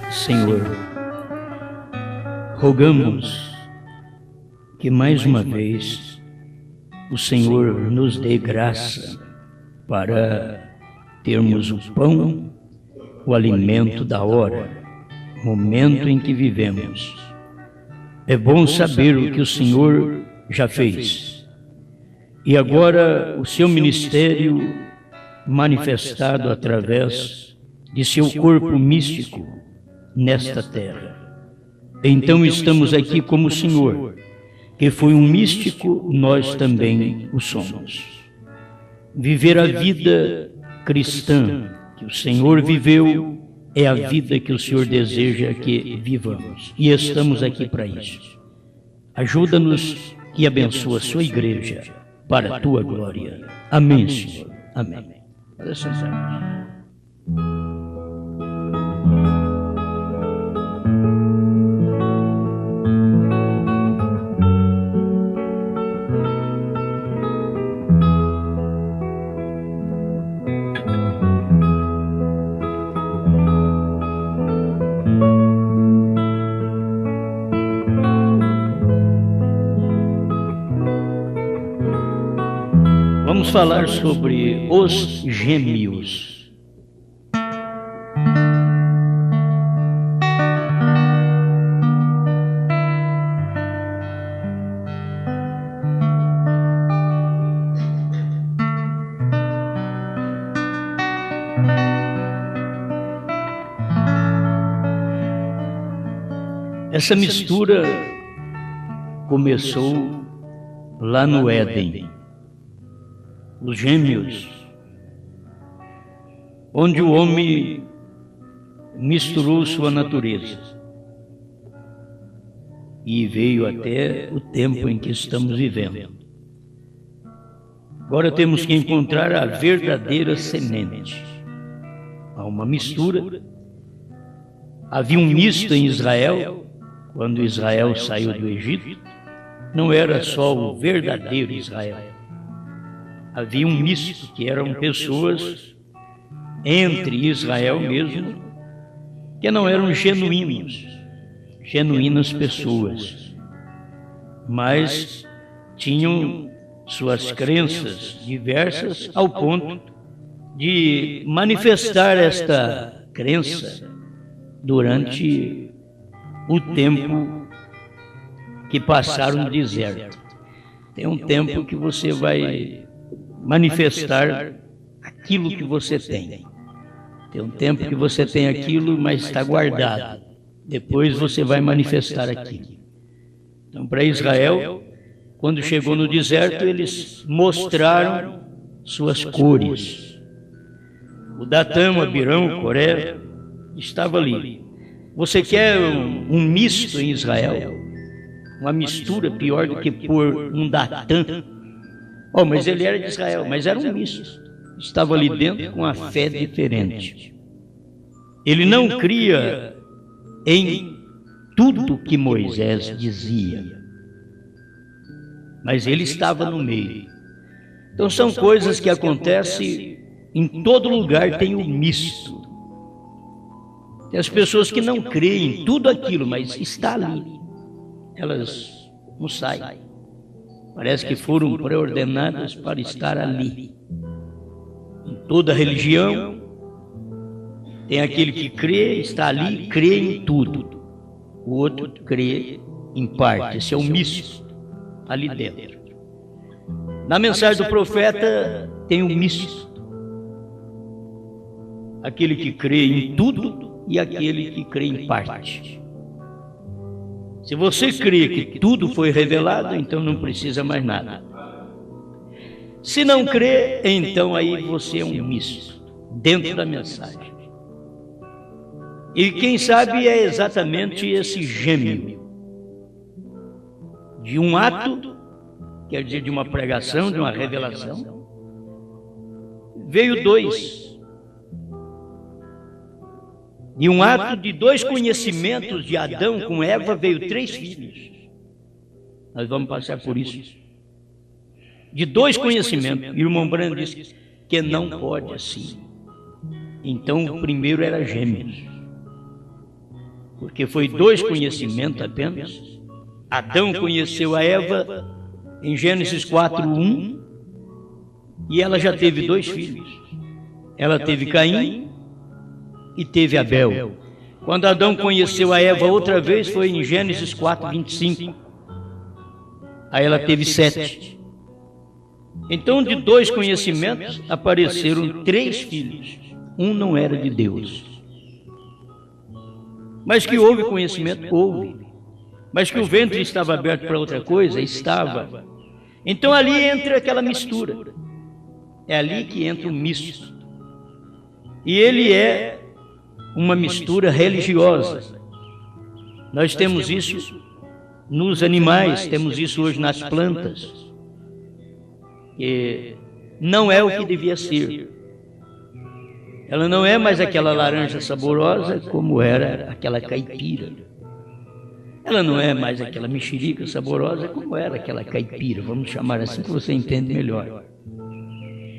Senhor, rogamos que mais uma vez o Senhor nos dê graça para termos o pão, o alimento da hora, momento em que vivemos. É bom saber o que o Senhor já fez. E agora o seu ministério manifestado através de seu corpo místico nesta terra. Então estamos aqui como o Senhor, que foi um místico, nós também o somos. Viver a vida cristã que o Senhor viveu é a vida que o Senhor deseja que vivamos. E estamos aqui para isso. Ajuda-nos e abençoa a sua igreja para a tua glória. Amém, Senhor. Amém. Vamos falar sobre os gêmeos. Essa mistura começou lá no Éden. Os gêmeos, onde o homem misturou sua natureza e veio até o tempo em que estamos vivendo. Agora temos que encontrar a verdadeira semente. Há uma mistura. Havia um misto em Israel, quando Israel saiu do Egito. Não era só o verdadeiro Israel. Havia um misto, que eram pessoas entre Israel mesmo, que não eram genuínas pessoas, mas tinham suas crenças diversas ao ponto de manifestar esta crença durante o tempo que passaram no deserto. Tem um tempo que você vai manifestar aquilo que você tem. Tem um tempo que você tem aquilo, mas está guardado. Depois você vai manifestar aquilo. Então, para Israel, quando chegou no deserto, eles mostraram suas cores. O Datã, o Abirão, o Coré, estava ali. Você quer um misto em Israel? Uma mistura pior do que pôr um Datã? Oh, mas ele era de Israel, mas era um misto. Estava ali dentro com a fé diferente. Ele não cria em tudo que Moisés dizia, mas ele estava no meio. Então são coisas que acontecem em todo lugar, tem o misto. Tem as pessoas que não creem em tudo aquilo, mas está ali. Elas não saem. Parece que foram pré-ordenadas para estar ali. Em toda religião, tem aquele que crê, está ali, crê em tudo. O outro crê em parte. Esse é o misto ali dentro. Na mensagem do profeta, tem o misto. Aquele que crê em tudo e aquele que crê em parte. Se você crê que tudo foi revelado, então não precisa mais nada. Se não crê, então aí você é um misto dentro da mensagem. E quem sabe é exatamente esse gêmeo. De um ato, quer dizer, de uma pregação, de uma revelação, veio dois. De um ato de dois conhecimentos de Adão com Eva, veio 3 filhos. Nós vamos passar por isso. De dois conhecimentos. E o irmão Brando disse que não pode assim. Então o primeiro era gêmeos. porque foi 2 conhecimentos apenas. Adão conheceu a Eva em Gênesis 4:1, e ela já teve 2 filhos. Ela teve Caim e teve Abel. Quando Adão conheceu a Eva outra vez foi em Gênesis 4:25. Aí ela teve 7. Então, de 2 conhecimentos, apareceram 3 filhos. Um não era de Deus. Mas que houve conhecimento? Houve. Mas que o ventre estava aberto para outra coisa? Estava. Então ali entra aquela mistura. É ali que entra o misto. E ele é uma mistura religiosa. Nós temos isso nos animais, temos isso hoje nas plantas. Que não é o que devia ser. Ela não é mais aquela laranja saborosa como era aquela caipira. Ela não é mais aquela mexerica saborosa como era aquela caipira, vamos chamar assim que você entende melhor.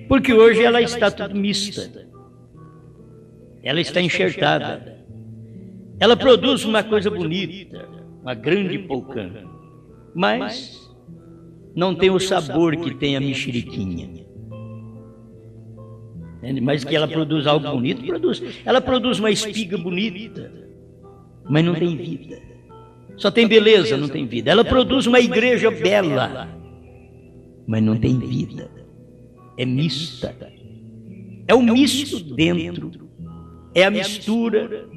Porque hoje ela está tudo mista. Ela está enxertada. Ela produz uma coisa bonita, uma grande polcã, mas não tem o sabor que tem a mexeriquinha. Mas que ela produz algo bonito, produz. Ela produz uma espiga bonita, mas não tem vida. Só tem beleza, não tem vida. Ela produz uma igreja bela, mas não tem vida. É mista. É o misto dentro. É a mistura.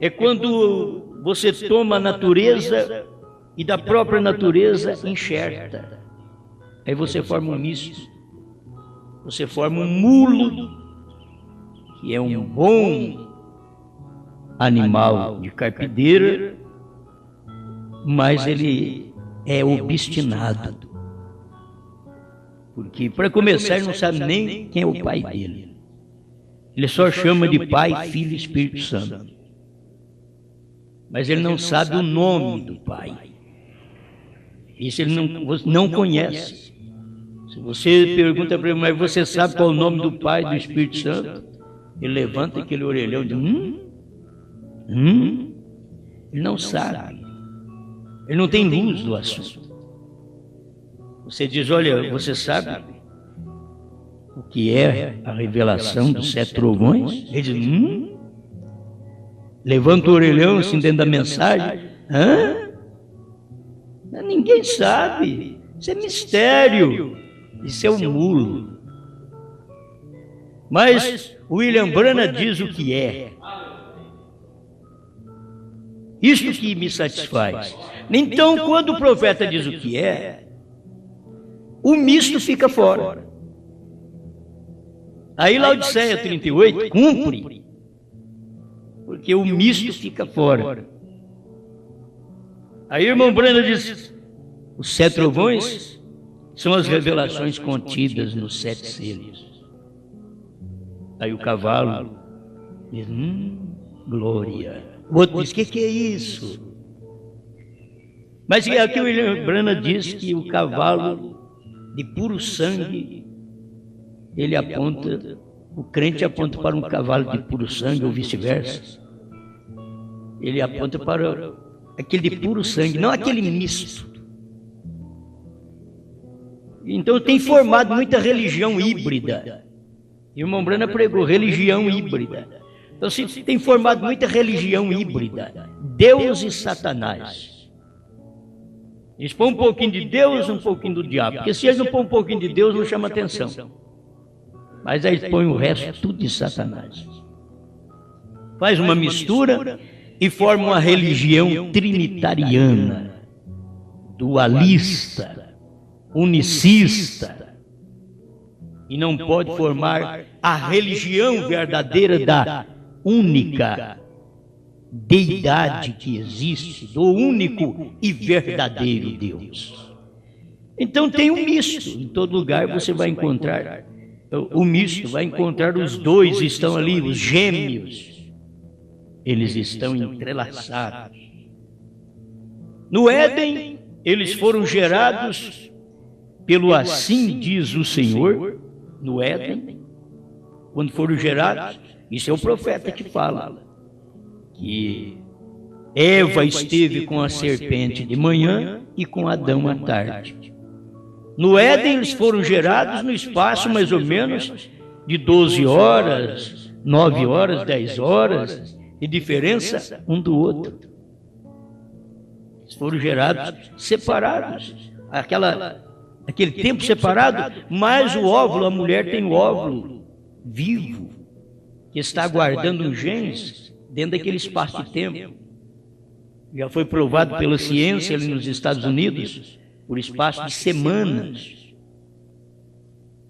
É quando você toma a natureza e da própria natureza enxerta. Aí você forma um misto. Você forma um mulo, que é um bom animal de carpideira, mas ele é obstinado. Porque, para começar, ele não sabe nem quem é o pai dele. Ele só chama de Pai, Filho e Espírito Santo. Mas ele não sabe o nome do Pai. Isso ele não conhece. Se você pergunta para ele, mas você sabe qual é o nome do Pai e do Espírito Santo? Ele levanta aquele orelhão e diz, Ele não sabe. Ele não tem luz do assunto. Você diz, olha, você sabe o que é a revelação dos 7 trovões? Ele diz, levanta o orelhão assim dentro da mensagem. Ninguém sabe. Isso é mistério. Isso é um mulo. Mas William Branham diz o que é. Isto que me satisfaz. Então, quando o profeta diz o que é, o misto fica fora. Aí Laodiceia 38 cumpre, porque o misto fica fora. Aí o irmão Branham diz, os 7 trovões são as revelações contidas nos 7 selos. Aí o cavalo diz, glória. O outro diz, que é isso? Mas aqui o William Branham diz que o cavalo de puro sangue, ele aponta, o crente aponta para um cavalo de puro sangue ou vice-versa. Ele aponta para aquele de puro sangue, não aquele misto. Então tem formado muita religião híbrida. E o irmão Branham pregou religião híbrida. Então se tem formado muita religião híbrida, Deus e Satanás. Eles põem um pouquinho de Deus, um pouquinho do diabo. Porque se eles não põem um pouquinho de Deus, não chama atenção. Mas aí eles põem o resto tudo de Satanás. Faz uma mistura e forma uma religião trinitariana, dualista, unicista. E não pode formar a religião verdadeira da única deidade que existe, do único e verdadeiro Deus. Então tem um misto. Em todo lugar você vai encontrar o misto, vai encontrar os dois, estão ali, os gêmeos. Eles estão entrelaçados. No Éden, eles foram gerados pelo assim diz o Senhor. No Éden, quando foram gerados, isso é o profeta que fala, que Eva esteve com a serpente de manhã e com Adão à tarde. No Éden eles foram gerados no espaço mais ou menos de 12 horas, 9 horas, 10 horas, de diferença um do outro. Eles foram gerados separados. Aquele tempo separado, mas o óvulo, a mulher tem o óvulo vivo, que está guardando os genes dentro daquele espaço de tempo. Já foi provado pela ciência ali nos Estados Unidos, por espaço de semanas.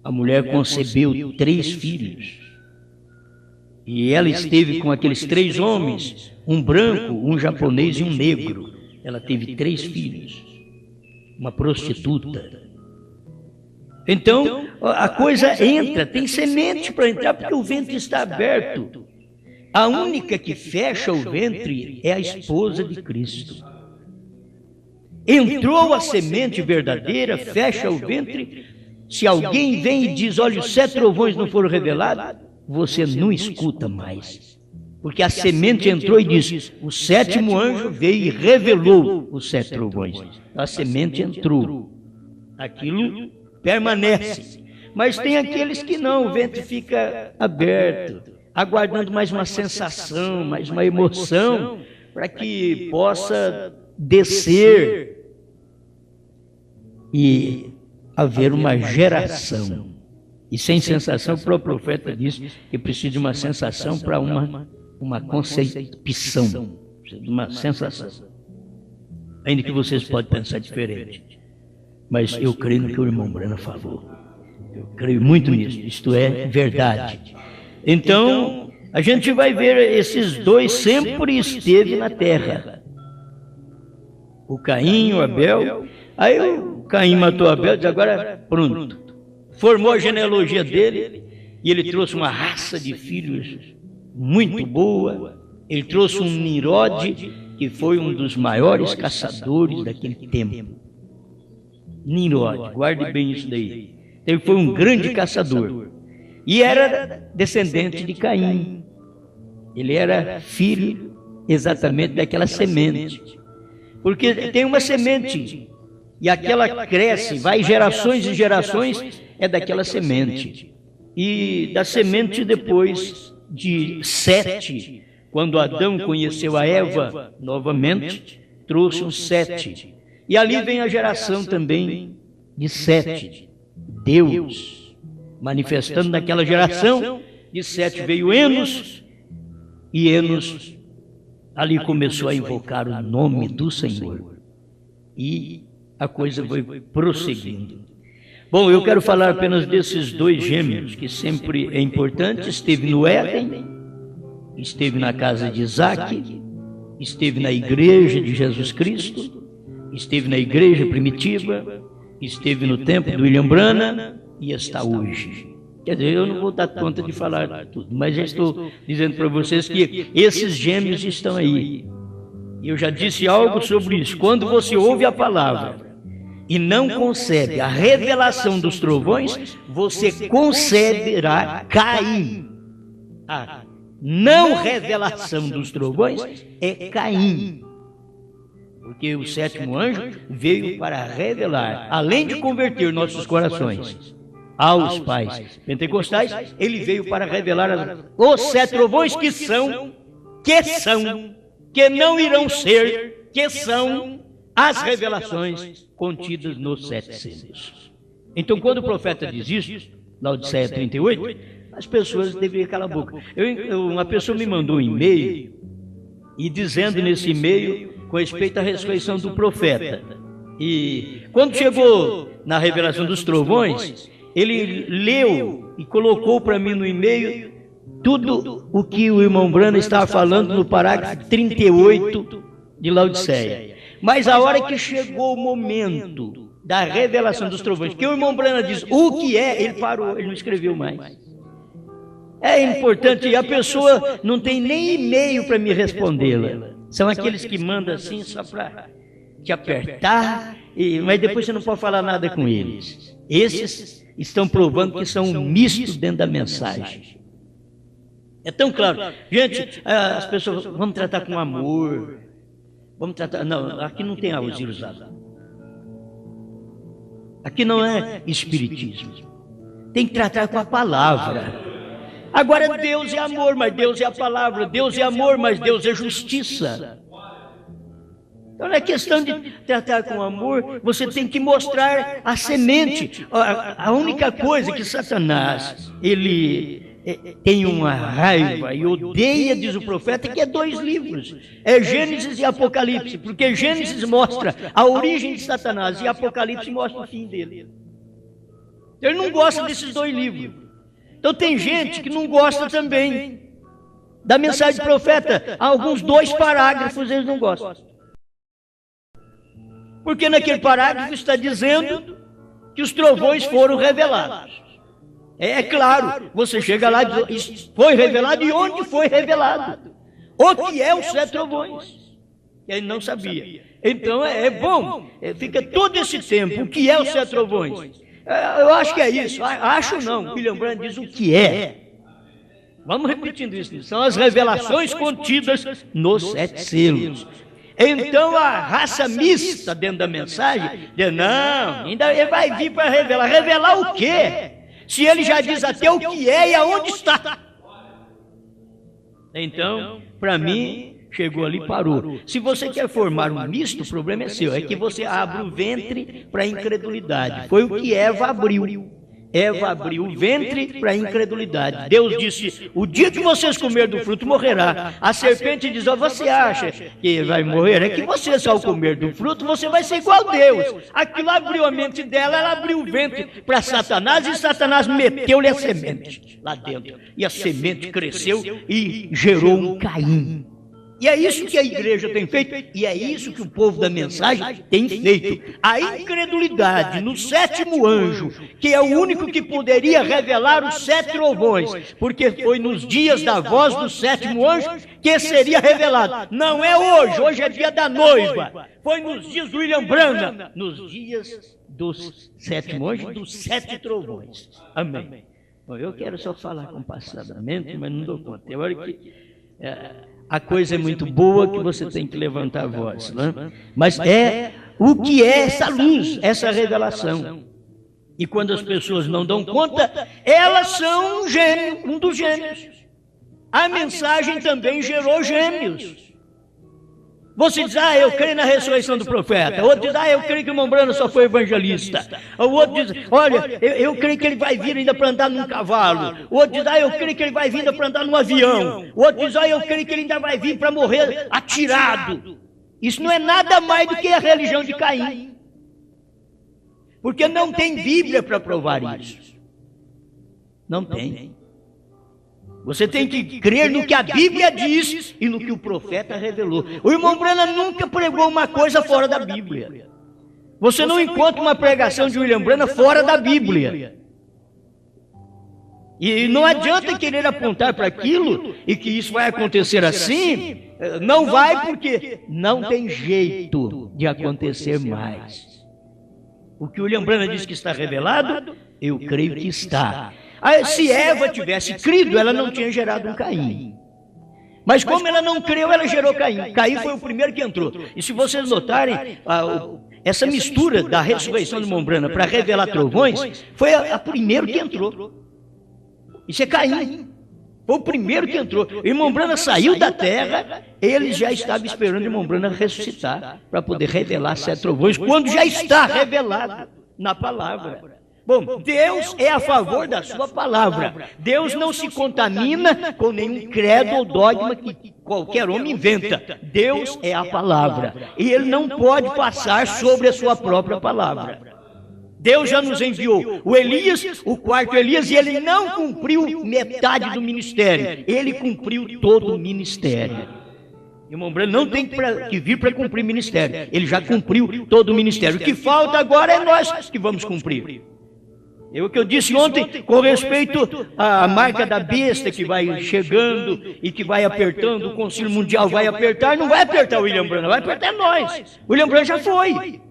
A mulher concebeu 3 filhos. E ela esteve com aqueles 3 homens, um branco, um japonês e um negro. Ela teve 3 filhos. Uma prostituta. Então, a coisa entra, tem semente para entrar, porque o ventre está aberto. A única que fecha o ventre é a esposa de Cristo. Entrou a semente verdadeira, fecha o ventre. Se alguém vem e diz, olha, os 7 trovões não foram revelados, você não escuta mais. Porque a semente entrou e diz, o 7º anjo veio e revelou os 7 trovões. A semente entrou. Aquilo permanece. Mas tem aqueles que não, o ventre fica aberto, aguardando mais uma sensação, mais uma emoção, para que possa descer e haver uma geração. E sem sensação, o próprio profeta diz que precisa de uma sensação para uma concepção, de uma sensação. Ainda que vocês podem pensar diferente. Mas eu creio no que o irmão Brana falou. Eu creio muito nisso. Isto é verdade. Então, a gente vai ver esses dois sempre esteve na terra. O Caim e o Abel. Aí o Caim matou Abel e disse, agora pronto. Formou a genealogia dele e ele trouxe uma raça de filhos muito boa. Ele trouxe um Nimrod, que foi um dos maiores caçadores daquele tempo. Nimrod, guarde bem isso daí. Ele foi um grande caçador. E era descendente de Caim. Ele era filho exatamente daquela semente. Porque tem uma semente, e aquela cresce, vai gerações e gerações, é daquela semente. E da semente depois de Sete, quando Adão conheceu a Eva novamente, trouxe um Sete. E ali vem a geração também de Sete. Deus, manifestando naquela geração de Sete, veio Enos, e Enos ali começou a invocar o nome do Senhor. E a coisa foi prosseguindo. Bom, eu quero falar apenas desses dois gêmeos, que sempre é importante. Esteve no Éden, esteve na casa de Isaac, esteve na igreja de Jesus Cristo, esteve na igreja primitiva, esteve no tempo do William Branham e está hoje. Quer dizer, eu não vou dar conta de falar tudo, mas já estou dizendo para vocês que esses gêmeos estão aí. Eu já disse algo sobre isso. Quando você ouve a palavra e não concebe a revelação dos trovões, você conceberá Caim. A não revelação dos trovões é Caim. Porque o 7º anjo veio para revelar, além de converter nossos corações aos pais pentecostais, ele veio para revelar os 7 trovões que não irão ser, que são as revelações contidas nos 7 selos. Então, quando o profeta diz isso, Laodiceia 38, as pessoas deveriam calar a boca. Uma pessoa me mandou um e-mail, e dizendo nesse e-mail, com respeito à ressurreição do profeta. E quando chegou na revelação dos trovões, ele leu e colocou para mim no e-mail tudo o que o irmão Branham estava falando no parágrafo 38 de Laodiceia. Mas a hora que chegou o momento da revelação dos trovões, que o irmão Branham diz o que é, ele parou, ele não escreveu mais. É importante, e a pessoa não tem nem e-mail para me respondê-la. São aqueles que mandam assim só para te apertar, mas depois você não pode falar nada com eles. Esses estão provando que são um misto dentro da mensagem. É tão claro. Gente, as pessoas, vamos tratar com amor. Vamos tratar. Não, aqui não tem auxílio usado. Aqui não é espiritismo. Tem que tratar com a palavra. Agora, Deus é amor, mas Deus é a palavra. Deus é amor, mas Deus é justiça. Então, não é questão de tratar com amor, você tem que mostrar a semente. A única coisa que Satanás, ele tem uma raiva e odeia, diz o profeta, que é 2 livros. É Gênesis e Apocalipse, porque Gênesis mostra a origem de Satanás e Apocalipse mostra o fim dele. Ele não gosta desses 2 livros. Então tem gente que não gosta também da mensagem do profeta. Há alguns 2 parágrafos eles não gostam. Porque naquele parágrafo está dizendo que os trovões foram revelados. É claro, você chega lá e diz, foi revelado, e onde foi revelado? O que é os 7 trovões? Ele não sabia. Então é bom, fica todo esse tempo, o que é os 7 trovões? Eu acho que é isso, acho não, William Branham diz o que é. Vamos repetindo isso, são as revelações contidas nos 7 selos. Então a raça mista dentro da mensagem, diz, não, ainda ele vai vir para revelar. Revelar o quê? Se ele já diz até o que é e aonde está. Então, para mim, chegou ali e parou. Se você quer formar um misto, o problema é seu. É que você abre o ventre para a incredulidade. Foi o que Eva abriu. Eva abriu o ventre para a incredulidade. Deus disse, o dia que vocês comerem do fruto, morrerá. A serpente diz, você acha que vai morrer? É que você, ao comer do fruto, você vai ser igual a Deus. Aquilo abriu a mente dela, ela abriu o ventre para Satanás, e Satanás meteu-lhe a semente lá dentro. E a semente cresceu e gerou um Caim. E é isso que a igreja tem feito, e é isso que o povo da mensagem tem feito. A incredulidade no 7º anjo, que é o único que poderia revelar os 7 trovões, porque foi nos dias da voz do 7º anjo que seria revelado. Não é hoje, hoje é dia da noiva. Foi nos dias do William Branham, nos dias dos 7º anjo, dos 7 trovões. Amém. Bom, eu quero só falar compassadamente, mas não dou conta. Tem hora que a coisa é muito boa que você tem que levantar a voz, né? Mas é o que é essa luz, essa revelação. E quando as pessoas não dão conta, elas são um gênio, um dos gênios. A mensagem também gerou gêmeos. Você diz, eu creio na ressurreição do profeta. O outro diz, eu creio que o irmão Branham só foi evangelista. O outro diz, olha, eu creio que ele vai vir ainda para andar num cavalo. O outro diz, eu creio que ele vai vir ainda para andar num avião. O outro diz, eu creio que ele ainda vai vir para morrer atirado. Isso não é nada mais do que a religião de Caim. Porque não tem Bíblia para provar isso. Não tem. Você tem que crer no que a Bíblia diz e no que o profeta revelou. O irmão Branham nunca pregou uma coisa fora da Bíblia. Você não encontra uma pregação de William Branham fora da Bíblia. E não adianta querer apontar para aquilo e que isso vai acontecer assim. Não vai, porque não tem jeito de acontecer mais. O que William Branham diz que está revelado, eu creio que está. Se Eva tivesse crido, ela não tinha gerado um Caim. Mas como ela não creu, ela gerou Caim. Caim foi o primeiro que entrou. E se vocês notarem, essa mistura da ressurreição de irmão Branham para revelar trovões, foi a primeiro que entrou. Isso é Caim. Foi o primeiro que entrou. O irmão Branham saiu da terra, ele já estava esperando o irmão Branham ressuscitar para poder revelar 7 trovões, quando já está revelado na palavra. Bom, Deus é a favor da sua palavra. Deus não se contamina com nenhum credo ou dogma que qualquer homem inventa. Deus é a palavra. E ele não pode passar sobre a sua própria palavra. Deus já nos enviou o Elias, o 4º Elias, e ele não cumpriu metade do ministério. Ele cumpriu todo o ministério. Irmão Branham não tem que vir para cumprir ministério. Ele já cumpriu todo o ministério. O que falta agora é nós que vamos cumprir. É o que eu disse ontem com respeito à marca da besta que vai chegando e que vai apertando, o Concílio Mundial vai apertar, não vai apertar o William Branham, vai apertar nós. O William Branham já foi.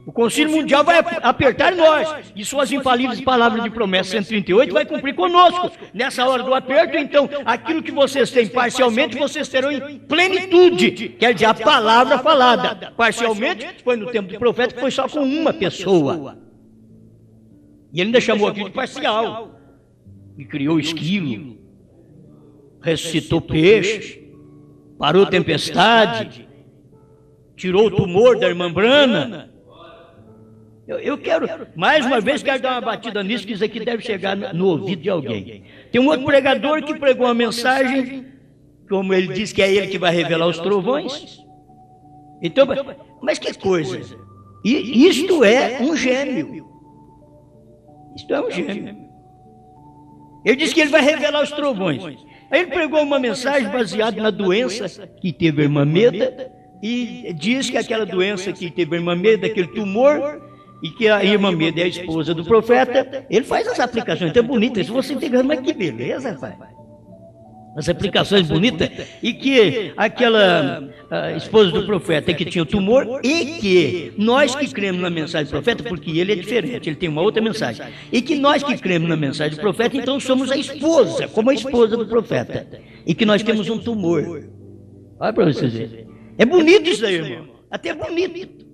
O Concílio Mundial vai apertar nós, e suas infalíveis palavras de promessa 138 vai cumprir conosco. Nessa hora do aperto, então, aquilo que vocês têm parcialmente, vocês terão em plenitude. Quer dizer, a palavra falada. Parcialmente, foi no tempo do profeta, que foi só com uma pessoa. E ele ainda chamou aquilo de parcial. E criou esquilo, ressuscitou peixe, parou tempestade, tirou o tumor da irmã Brana. Eu quero, mais uma vez, quero dar uma batida nisso, que isso aqui deve chegar no ouvido de alguém. Tem um outro pregador que pregou uma mensagem, como ele diz que é ele que vai revelar os trovões. Então, mas que coisa! Isto é um gêmeo. Isto é um gêmeo. Ele diz que ele vai revelar os trovões. Aí ele pregou uma mensagem baseada na doença que teve a irmã Meda, e diz que aquela doença que teve a irmã Meda, aquele tumor, e que a irmã Meda é a esposa do profeta. Ele faz as aplicações tão bonitas, se você integrando, mas que beleza, rapaz. As aplicações bonitas, e que aquela esposa do profeta que tinha o tumor, e que nós que cremos na mensagem do profeta, porque ele é diferente, ele tem uma outra mensagem, e que nós que cremos na mensagem do profeta, então somos a esposa, como a esposa do profeta, e que nós temos um tumor. Olha para vocês verem. É bonito isso aí, irmão, até bonito.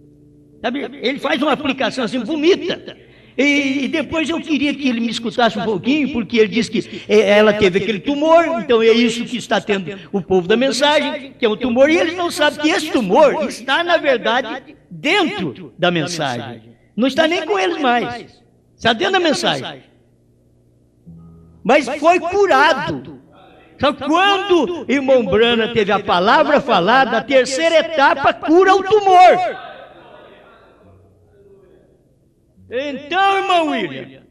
Sabe? Ele faz uma aplicação assim bonita. E depois eu queria que ele me escutasse um pouquinho, porque ele disse que ela teve aquele tumor, então é isso que está tendo o povo da mensagem, que é um tumor, e eles não sabem que esse tumor está, na verdade, dentro da mensagem. Não está nem com eles mais. Está dentro da mensagem. Mas foi curado. Então, quando irmão Brana teve a palavra falada, a terceira etapa cura o tumor. Então, irmão William,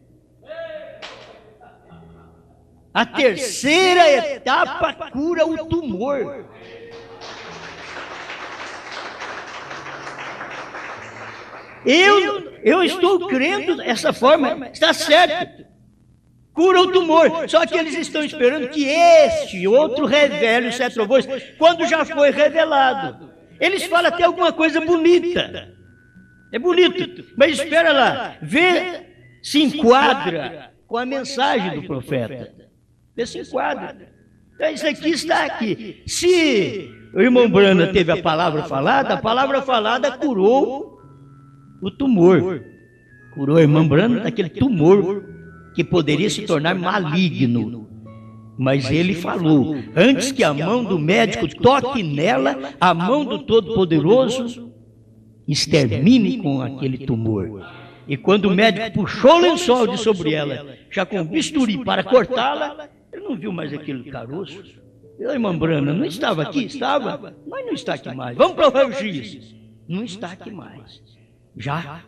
a terceira etapa cura o tumor. Eu estou crendo dessa forma, está certo. Cura o tumor. Só que eles estão esperando que este outro revele os 7 trovões, quando já foi revelado. Eles falam até alguma coisa bonita. É bonito, mas espera lá, vê se enquadra com a mensagem do profeta. Vê se enquadra. Então isso aqui está aqui. Se o irmão Brana teve a palavra falada curou o tumor. Curou a irmã Brana daquele tumor que poderia se tornar maligno. Mas ele falou, antes que a mão do médico toque nela, a mão do Todo-Poderoso extermine com aquele tumor. E quando o médico puxou o lençol de sobre ela, já com bisturi para cortá-la, ele não viu mais aquele caroço. E a irmã Brana não estava aqui? Estava, mas não está aqui mais. Vamos para o raio-x. Não está aqui mais. Já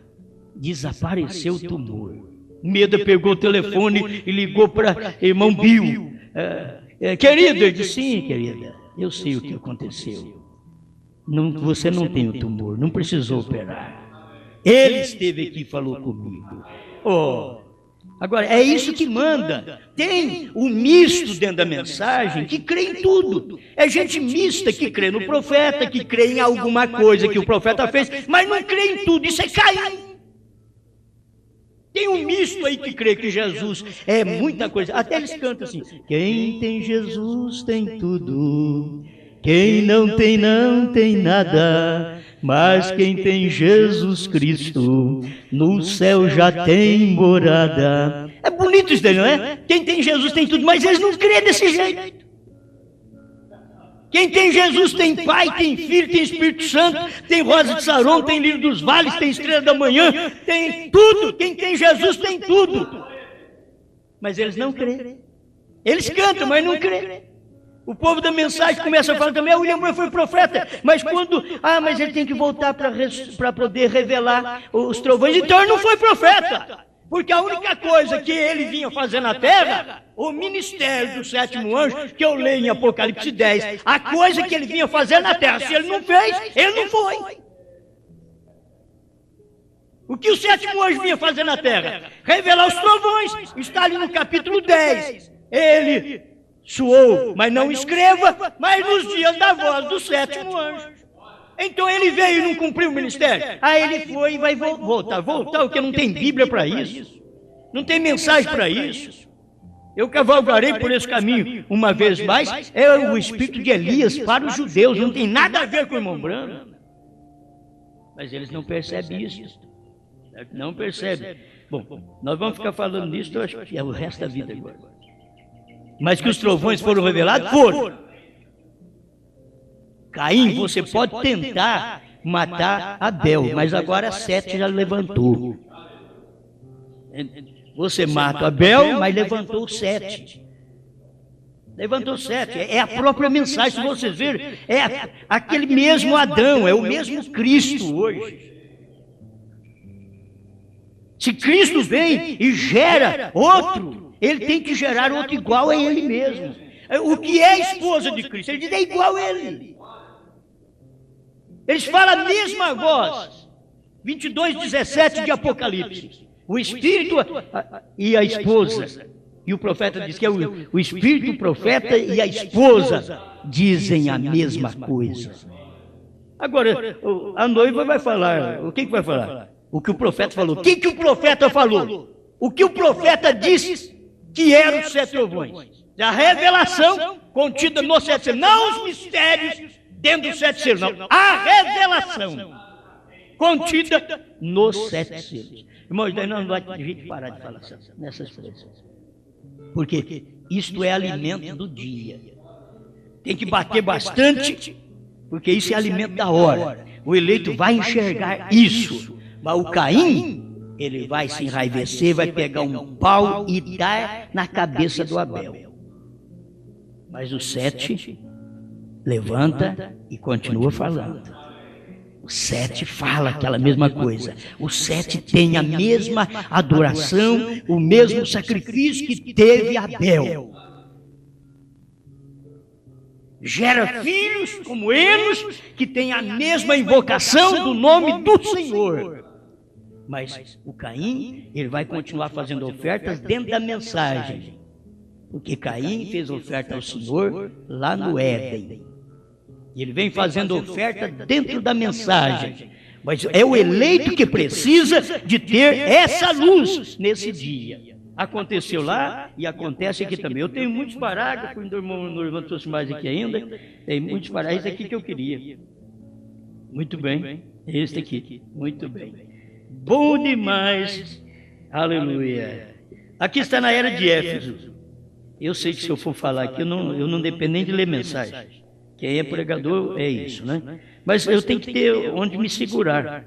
desapareceu o tumor. Meda pegou o telefone e ligou para irmão Bill. Querido, ele disse, sim, querida, eu sei o que aconteceu. Não, você não tem o tumor, não precisou operar. Ele esteve aqui e falou comigo. Agora, é isso que manda. Tem o misto dentro da mensagem que crê em tudo. É gente mista que crê no profeta, que crê em alguma coisa que o profeta fez, mas não crê em tudo. Isso é Caim. Tem um misto aí que crê que Jesus é muita coisa. Até eles cantam assim: quem tem Jesus tem tudo. Quem não tem nada, mas quem tem Jesus Cristo, no céu já tem morada. É bonito isso daí, não é? Quem tem Jesus tem tudo, mas eles não creem desse jeito. Quem tem Jesus tem Pai, tem Filho, tem Espírito Santo, tem Rosa de Saron, tem Lírio dos Vales, tem Estrela da Manhã, tem tudo. Quem tem Jesus tem tudo. Mas eles não creem. Eles cantam, mas não creem. O povo da mensagem começa a falar também, o William Branham foi profeta, mas quando, mas ele tem que voltar para poder revelar os trovões, então ele não foi profeta, porque a única coisa que ele vinha fazer na terra, o ministério do 7º anjo, que eu leio em Apocalipse 10, a coisa que ele vinha fazer na terra, se ele não fez, ele não foi. O que o 7º anjo vinha fazer na terra? Revelar os trovões, está ali no capítulo 10, ele suou, mas não escreva, mas nos dias da voz do 7º anjo. Então ele veio e não cumpriu o ministério. Aí ele foi e vai voltar, porque não tem Bíblia para isso. Não tem mensagem para isso. Eu cavalgarei por esse caminho uma vez mais. É o espírito de Elias para os judeus, não tem nada a ver com o irmão Branham. Mas eles não percebem isso. Não percebem. Bom, nós vamos ficar falando nisso, eu acho que é o resto da vida agora. Mas que os trovões foram revelados, foram. Caim, você pode tentar matar Abel, mas agora Sete já levantou. Você mata Abel, mas levantou Sete. Levantou Sete. É a própria mensagem, se vocês verem. É aquele mesmo Adão, é o mesmo Cristo hoje. Se Cristo vem e gera outro, ele tem que gerar outro igual a ele mesmo. O que é a esposa de Cristo? Ele diz, é igual a ele. Eles falam a mesma voz. 22:17 de Apocalipse. O Espírito e a esposa. E o profeta diz que é o Espírito, o profeta e a esposa dizem a mesma coisa. Agora, a noiva vai falar. O que vai falar? O que o profeta falou. O que o profeta falou? O que o profeta disse que eram os 7 trovões? A revelação contida nos 7 selos. Não os mistérios dentro dos 7 selos, não. A revelação contida nos 7 selos. Irmãos, daí não vai ter jeito de parar de falar nessas coisas. Porque isto é alimento do dia. Tem que bater bastante, porque isso é alimento da hora. O eleito vai enxergar isso. Mas o Caim, ele vai se enraivecer, vai pegar um pau e dar na cabeça do Abel. Mas o Sete levanta e continua falando. O Sete fala aquela mesma coisa. O Sete tem a mesma adoração, o mesmo sacrifício que teve Abel. Gera filhos como Enos, que tem a mesma invocação do nome do Senhor. Mas o Caim, ele vai continuar fazendo ofertas dentro da mensagem. Porque Caim fez oferta ao Senhor lá no Éden. E ele vem fazendo oferta dentro da mensagem. Mas é o eleito que precisa de ter essa luz nesse dia. Aconteceu lá e acontece aqui também. Eu tenho muitos parágrafos, o irmão trouxe mais aqui ainda. Tem muitos parágrafos aqui que eu queria. Muito bem, este aqui. Muito bem. Bom demais. Aleluia. Aqui está na era de Éfeso. Eu sei que se eu for falar aqui, eu não dependo nem de ler mensagem. Quem é pregador é isso, né? Mas eu tenho que ter onde me segurar,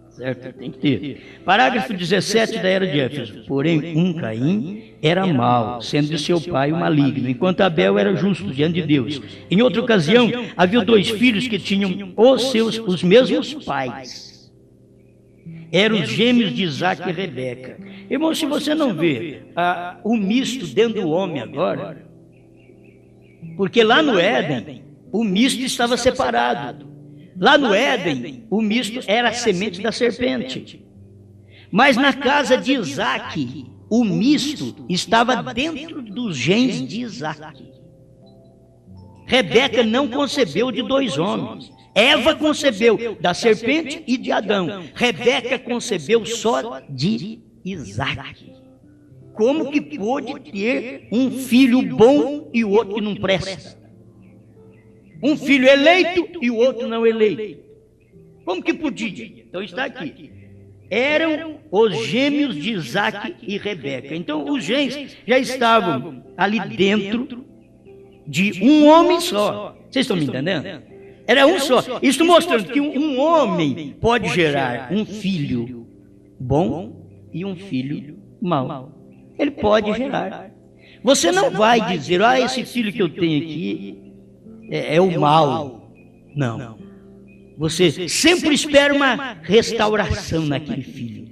certo? Tem que ter. Parágrafo 17 da era de Éfeso. Porém, Caim era mau, sendo de seu pai o maligno, enquanto Abel era justo diante de Deus. Em outra ocasião, havia 2 filhos que tinham os mesmos pais. Eram os gêmeos de Isaac e Rebeca. Irmão, se você não vê o misto dentro do homem agora, porque lá no Éden, o misto estava separado. Lá no Éden, o misto era a semente da serpente. Mas na casa de Isaac, o misto estava dentro dos genes de Isaac. Rebeca não concebeu de 2 homens. Eva concebeu da serpente e de Adão. Rebeca concebeu só de Isaac. Como que pôde ter um filho bom e o outro que não presta? Um filho eleito e o outro não eleito. Como que podia? Então está aqui. Eram os gêmeos de Isaac e Rebeca. Então os genes já estavam ali dentro de um homem só. Vocês estão me entendendo? Era um só. Isso mostrando que um homem pode gerar um filho bom e um filho mau. Ele pode gerar. Você não vai dizer, esse filho que eu tenho aqui é o mal. Não. Você sempre espera uma restauração naquele filho.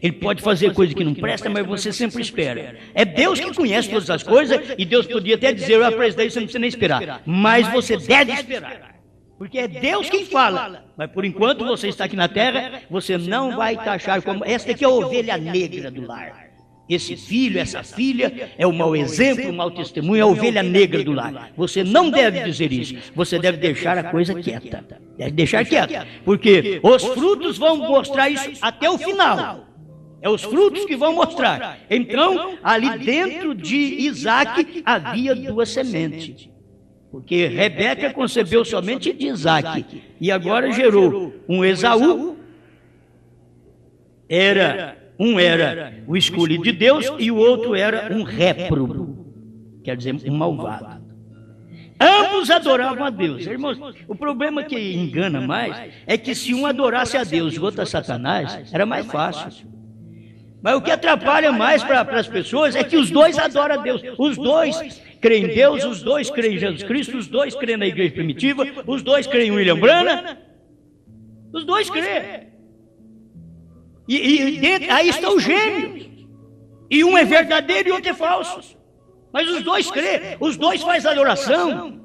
Ele pode fazer coisa que não presta, mas você sempre espera. É Deus que conhece todas as coisas e Deus podia até dizer, para isso daí você não precisa nem esperar. Mas você deve esperar. Porque é Deus quem fala. Mas por enquanto você está aqui na terra, você não vai taxar como... Esta aqui é a ovelha negra do lar. Esse filho, essa filha é o mau exemplo, o mau testemunho, é a ovelha negra do lar. Você não deve dizer isso. Você deve deixar a coisa quieta. Deve deixar quieta. Porque os frutos vão mostrar isso até o final. É os frutos que vão mostrar. Então, ali dentro de Isaac havia duas sementes. Porque Rebeca concebeu somente de Isaac. E agora gerou um Esaú. Um era o escolhido de Deus e o outro era um réprobo, quer dizer, um malvado. Ambos adoravam a Deus. Irmãos, o problema que engana mais é que se um adorasse a Deus e o outro a Satanás, era mais fácil. Mas o que atrapalha mais para as pessoas é que os dois adoram a Deus. Os dois creem em Deus, os dois creem em Jesus Cristo, os dois creem na igreja primitiva, os dois creem em William Branham, os dois creem. E dentro, aí estão os gêmeos. E um é verdadeiro e outro é falso. Mas os dois creem, os dois fazem adoração.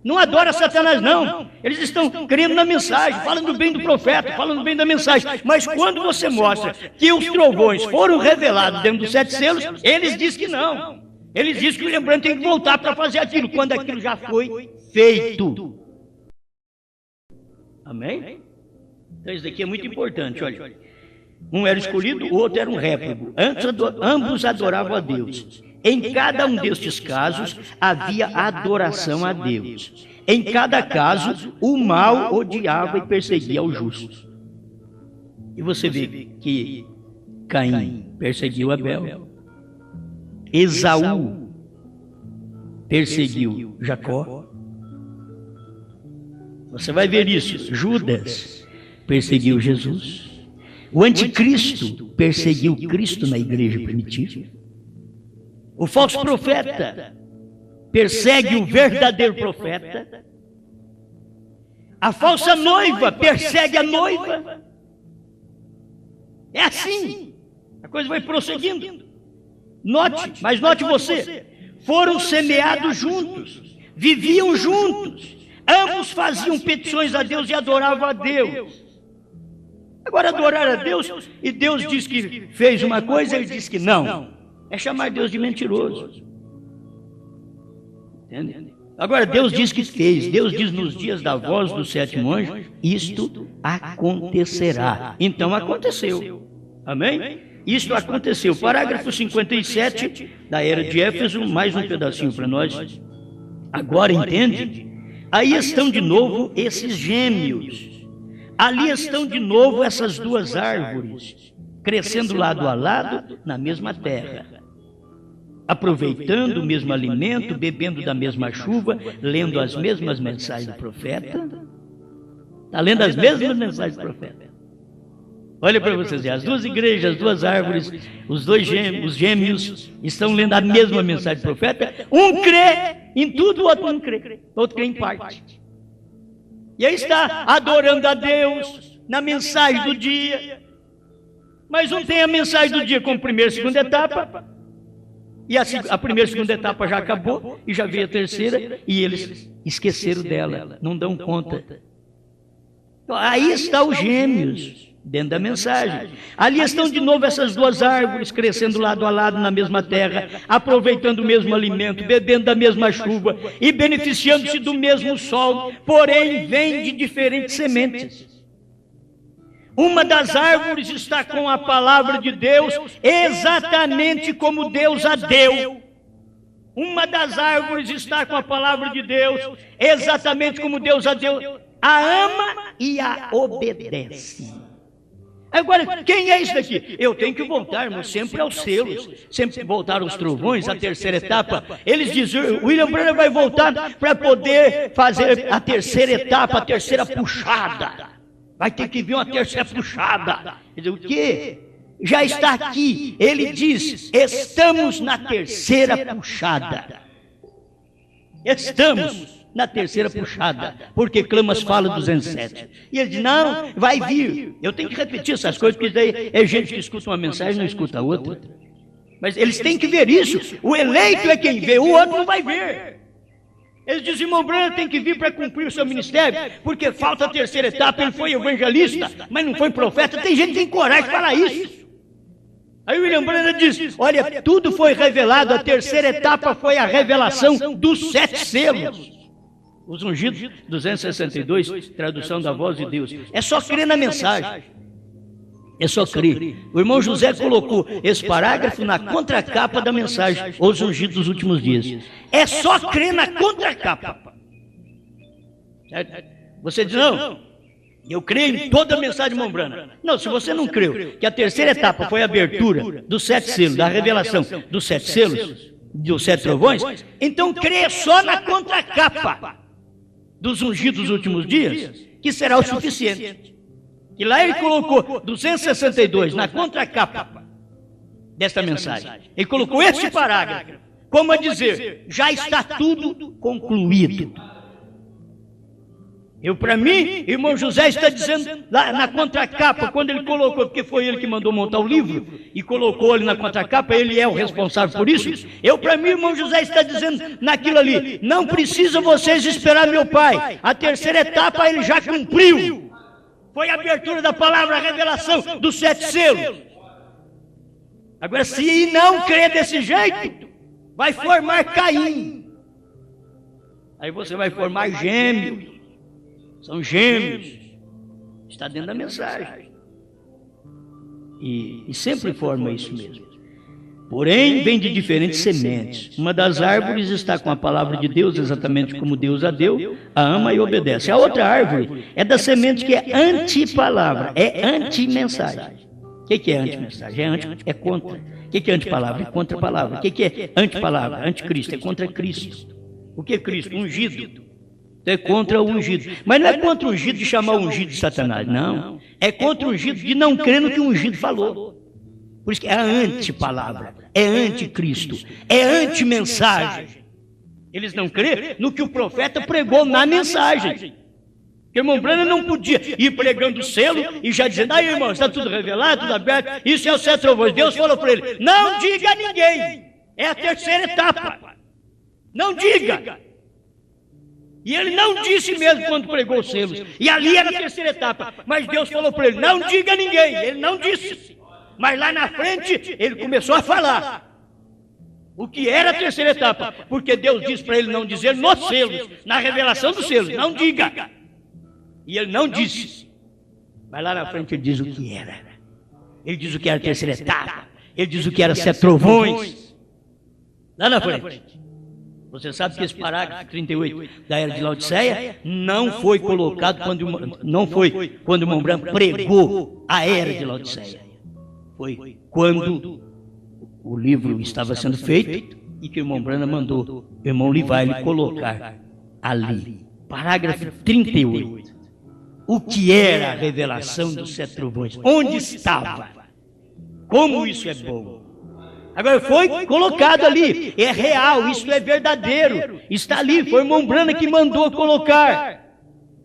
Não adora Satanás, não. Eles estão crendo na mensagem, falando bem do profeta, falando bem da mensagem. Mas quando você mostra que os trovões foram revelados dentro dos 7 selos, eles dizem que não. Eles dizem que o William Branham tem que voltar para fazer aquilo, quando aquilo já foi feito. Amém? Então isso daqui é muito importante, olha. Um era escolhido, o outro era um réprobo. Ambos adoravam a Deus. Em cada um destes casos, havia adoração a Deus. Em cada caso, o mal odiava e perseguia o justo. E você vê que Caim perseguiu Abel. Esaú perseguiu Jacó. Você vai ver isso. Judas perseguiu Jesus. O anticristo perseguiu Cristo na igreja primitiva. O falso profeta persegue o verdadeiro profeta. A falsa noiva persegue a noiva. É assim. A coisa vai prosseguindo. Note, mas note você. Foram semeados juntos. Viviam juntos. Ambos faziam petições a Deus e adoravam a Deus. Agora, adorar a Deus, e Deus diz que fez uma coisa, ele diz que não. É chamar Deus de mentiroso. Entende? Agora, Deus diz que fez. Deus diz nos dias da voz do 7º anjo, isto acontecerá. Então, aconteceu. Amém? Isto aconteceu. Parágrafo 57 da Era de Éfeso, mais um pedacinho para nós. Agora, entende? Aí estão de novo esses gêmeos. Ali estão de novo essas duas árvores, crescendo lado a lado na mesma terra, aproveitando o mesmo alimento, bebendo da mesma chuva, lendo as mesmas mensagens do profeta. Está lendo as mesmas mensagens do profeta. Olha para vocês ver, as duas igrejas, as duas árvores, os gêmeos estão lendo a mesma mensagem do profeta. Um crê em tudo, o outro não crê. O outro crê em parte. E aí está adorando a Deus na mensagem do dia. Mas um tem a mensagem do dia como primeira e segunda etapa. E a primeira e segunda etapa já acabou e já veio a terceira e eles esqueceram dela, não dão conta. Então, aí está os gêmeos dentro da mensagem. Ali estão de novo essas duas árvores crescendo lado a lado na mesma terra, aproveitando o mesmo alimento, bebendo da mesma chuva e beneficiando-se do mesmo sol, porém vêm de diferentes sementes. Uma das árvores está com a palavra de Deus exatamente como Deus a deu. Uma das árvores está com a palavra de Deus exatamente como Deus a deu. A ama e a obedece. Agora, quem é isso daqui? Eu tenho que voltar, irmão, sempre aos selos, sempre voltar aos trovões, a terceira etapa. Eles dizem, o William Branham vai voltar para poder fazer a terceira etapa, a terceira puxada. Vai ter que vir uma terceira puxada. Quer dizer, o quê? Já está aqui. Ele diz, estamos na terceira puxada. Estamos na terceira puxada, porque Clamas fala 207. E ele diz, não, vai vir. Eu tenho que repetir essas coisas, porque daí é gente que escuta uma mensagem e não escuta a outra. Mas eles têm que ver isso. O eleito é quem vê, o outro não vai ver. Eles dizem, irmão Branham tem que vir para cumprir o seu ministério, porque falta a terceira etapa, ele foi evangelista, mas não foi profeta. Tem gente que tem coragem de falar isso. Aí o William Branham diz, olha, tudo foi revelado, a terceira etapa foi a revelação dos 7 selos. Os ungidos, 262, tradução da voz de Deus. É só crer na mensagem. É só crer. O irmão José colocou esse parágrafo na contracapa da mensagem, os ungidos dos últimos dias. É só crer na contracapa. Você diz, não, eu creio em toda a mensagem de irmão Branham. Não, se você não creu que a terceira etapa foi a abertura dos 7 selos, da revelação dos 7 selos, dos 7 trovões, então crê só na contracapa dos ungidos dos últimos dias, que será o suficiente. E lá ele colocou 262 na contracapa desta mensagem. Ele colocou esse parágrafo, como a dizer, já está tudo concluído. Para mim, irmão José está dizendo lá na contracapa, quando ele colocou, porque foi ele que mandou montar o livro, e colocou ali na contracapa, ele é o responsável por isso. Para mim, irmão José está dizendo naquilo ali, não precisa vocês esperar meu pai, a terceira etapa ele já cumpriu. Foi a abertura da palavra, a revelação dos 7 selos. Agora, se não crer desse jeito, vai formar Caim. Aí você vai formar gêmeos. São gêmeos. Está dentro da mensagem. E sempre forma isso mesmo. Porém, vem de diferentes sementes. Uma das árvores está com a palavra de Deus, exatamente como Deus a deu, a ama e obedece. A outra árvore é da semente que é anti-palavra, é anti-mensagem. O que é anti-mensagem? É contra. O que é anti-palavra? É contra-palavra. O que é anti-palavra? Anticristo, é contra Cristo. O que é Cristo? Ungido. É contra o ungido. Mas não é contra o ungido de chamar o ungido de Satanás, não. É contra o ungido de não crer no que o ungido falou. Por isso que é a anti-palavra, é anticristo, é anti-mensagem. Eles não creem no que o profeta pregou na mensagem. Porque o irmão Branham não podia ir pregando o selo e já dizendo, aí irmão, está tudo revelado, tudo aberto, isso é o 7 trovões. Deus falou para ele, não diga a ninguém, é a terceira etapa. Não diga. E ele não disse mesmo quando pregou os selos. E ali era a terceira etapa. Mas Deus falou para ele, não diga a ninguém. Ele não disse. Mas lá na frente, ele começou a falar. O que era a terceira etapa? Porque Deus disse para ele não dizer nos selos, na revelação dos selos. Não diga. E ele não disse. Mas lá na frente ele diz o que era. Ele diz o que era a terceira etapa. Ele diz o que era 7 trovões. Lá na frente. Você sabe que esse parágrafo 38 da Era de Laodiceia não foi colocado quando o irmão Branham pregou a Era de Laodiceia. Foi quando o livro estava sendo feito e que o irmão Branham mandou o irmão Livai colocar ali. Parágrafo 38. O que era a revelação dos 7 trovões? Onde estava? Como isso é bom? Agora foi colocado ali, é real, isso é verdadeiro, está ali, foi o irmão Branham que mandou colocar,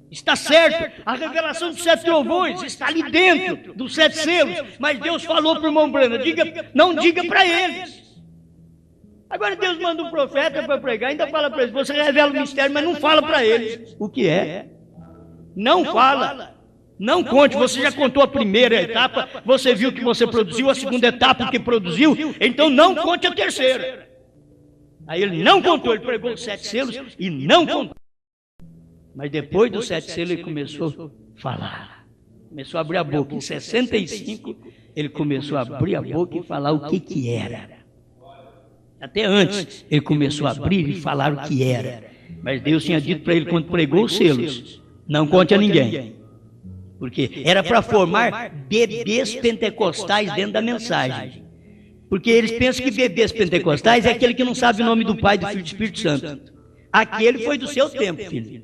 está certo, a revelação dos 7 trovões está ali dentro dos 7 selos, mas Deus falou para o irmão Branham, não diga para eles. Agora Deus manda um profeta para pregar, ainda fala para eles, você revela o mistério, mas não fala para eles o que é, não fala. Não conte, você já contou a primeira etapa, você viu que você produziu, a segunda etapa que produziu, então não conte a terceira. Aí ele não contou, ele pregou os 7 selos e não contou. Mas depois dos 7 selos ele começou a falar, começou a abrir a boca. Em 65 ele começou a abrir a boca e falar o que era. Até antes ele começou a abrir e falar o que era. Mas Deus tinha dito para ele quando pregou os selos, não conte a ninguém. Porque era para formar bebês pentecostais dentro da mensagem. Porque eles pensam que bebês pentecostais é aquele que não sabe o nome do Pai, do Filho e do Espírito Santo. Aquele foi do seu tempo, filho.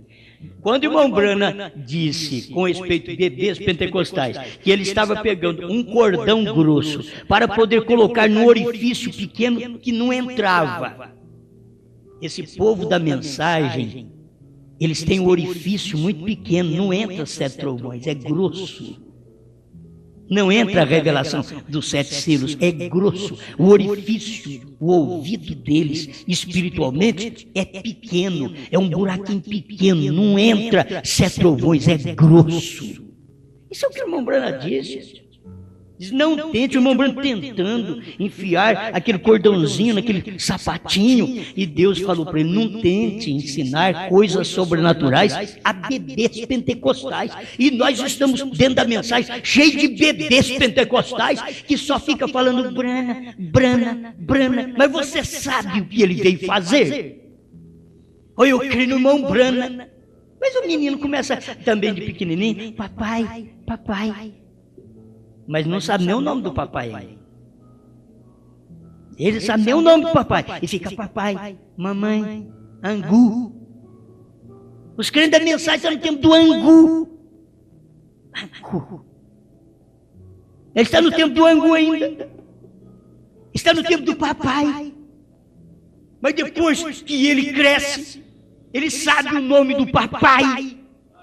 Quando o irmão Branham disse, com respeito a bebês pentecostais, que ele estava pegando um cordão grosso para poder colocar no orifício pequeno que não entrava. Esse povo da mensagem, eles têm um orifício muito pequeno, não entra 7 trovões, é grosso. Não entra a revelação dos 7 selos, é grosso. O orifício, o ouvido deles, espiritualmente, é pequeno, é um buraquinho pequeno, não entra 7 trovões, é grosso. Isso é o que o irmão Branham disse. Diz, não tente, o irmão Branco tentando enfiar aquele cordãozinho naquele sapatinho. E Deus falou para ele, não tente ensinar coisas sobrenaturais a bebês pentecostais. E nós estamos dentro da mensagem cheio de bebês pentecostais que só fica falando Brana, Brana, Brana. Mas você sabe o que ele veio fazer? Ou eu creio no irmão Brana. Mas o menino começa também de pequenininho, papai, papai. Mas não sabe nem o nome do papai. Ele sabe nem o nome do papai. E fica papai, mamãe, angu. Os crentes da mensagem estão no tempo do angu. Angu. Ele está no tempo do angu ainda. Está no tempo do papai. Mas depois que ele cresce, ele sabe o nome do papai.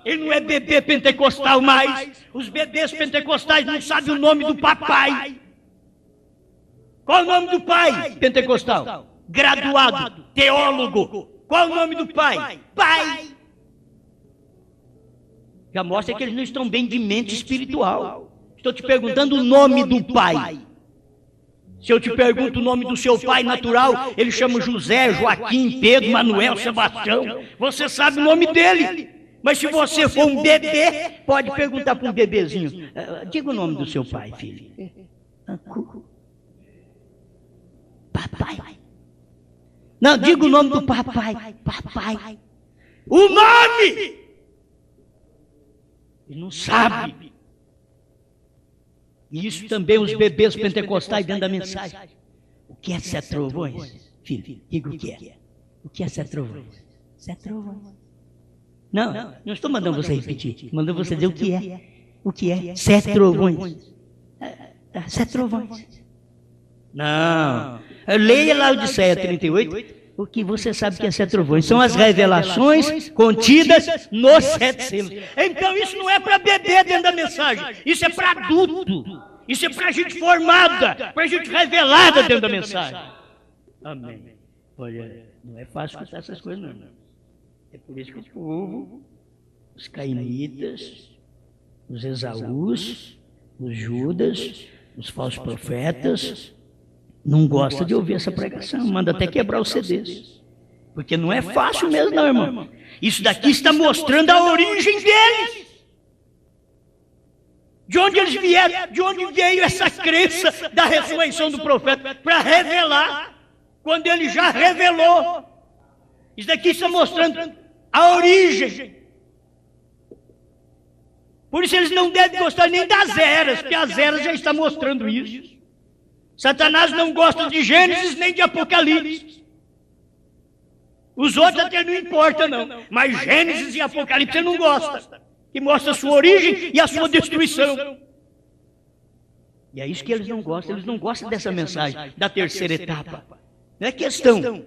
Ele não é bebê pentecostal mais. Os bebês pentecostais não sabem o nome do papai. Qual o nome do pai pentecostal? Graduado, teólogo. Qual o nome do pai? Pai. Já mostra que eles não estão bem de mente espiritual. Estou te perguntando o nome do pai. Se eu te pergunto o nome do seu pai natural, ele chama José, Joaquim, Pedro, Manuel, Sebastião. Você sabe o nome dele. Mas se você for um bebê, pode perguntar para um bebezinho. Diga o nome do seu pai, filho. Papai. Não, diga o nome do papai. Papai. O nome! Ele não sabe. E isso também os bebês pentecostais dentro da mensagem. O que é sete trovões? Filho, diga o que é. O que é sete trovões? Sete trovões. Não estou mandando você repetir. Mandando você dizer o que é. O que é? Sete trovões. Sete trovões. Não. Leia lá o de Odisseia 38. O que você sabe que é sete trovões? São as revelações contidas nos sete selos. Então isso não é para bebê dentro da mensagem. Isso é para adulto. Isso é para gente formada. Para gente revelada dentro da mensagem. Amém. Olha, não é fácil escutar essas coisas, não. É por isso que o povo, os cainitas, os Esaús, os Judas, os falsos profetas, não gostam de ouvir essa pregação, manda até quebrar os CDs. Porque não é fácil mesmo, não, irmão. Isso daqui está mostrando a origem deles. De onde eles vieram, de onde veio essa crença da ressurreição do profeta, para revelar, quando ele já revelou. Isso daqui está mostrando a origem. Por isso eles não devem gostar nem das eras, porque as eras já estão mostrando isso. Satanás não gosta de Gênesis nem de Apocalipse. Os outros até não importa não, mas Gênesis e Apocalipse ele não gosta, que mostra a sua origem e a sua destruição. E é isso que eles não gostam dessa mensagem, da terceira etapa. Não é questão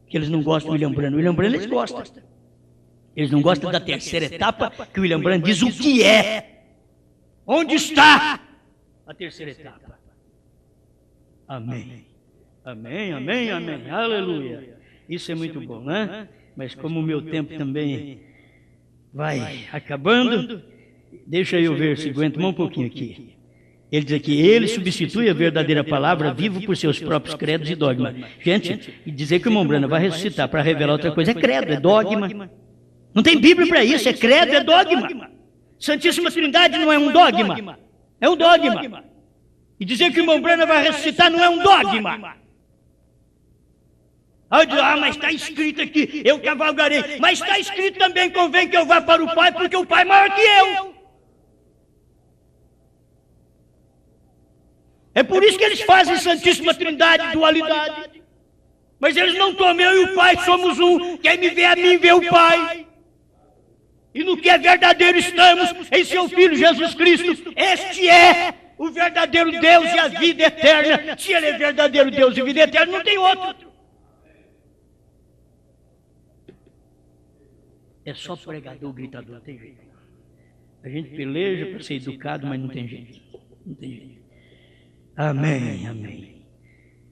que eles não gostam do William Branham. O William Branham eles gostam. Eles não gostam da terceira etapa, que o William Branham diz o que é. Onde está a terceira etapa? Amém. Amém, amém, amém. Aleluia. Isso é muito bom, né? Mas como o meu tempo também vai acabando, deixa eu ver se aguento mais um pouquinho aqui. Ele diz aqui, ele substitui a verdadeira palavra vivo por seus próprios credos e dogmas. Gente, e dizer que o irmão Branham vai ressuscitar para revelar outra coisa é credo, é dogma. Não tem Bíblia para isso, é credo, é dogma. Santíssima Trindade não é um dogma, é um dogma. E dizer que o irmão Branham vai ressuscitar não é um dogma. Mas está escrito aqui, eu cavalgarei. Mas está escrito também, convém que eu vá para o Pai, porque o Pai é maior que eu. É por isso que eles fazem Santíssima Trindade, dualidade. Mas eles não tomam, eu e o Pai somos um. Quem me vê a mim, vê o Pai. E no que é verdadeiro estamos em seu Filho Jesus Cristo. Este é o verdadeiro Deus e a vida eterna. Se ele é verdadeiro Deus e vida eterna, não tem outro. É só pregador, gritador, não tem jeito. A gente peleja para ser educado, mas não tem jeito. Não tem jeito. Amém, amém.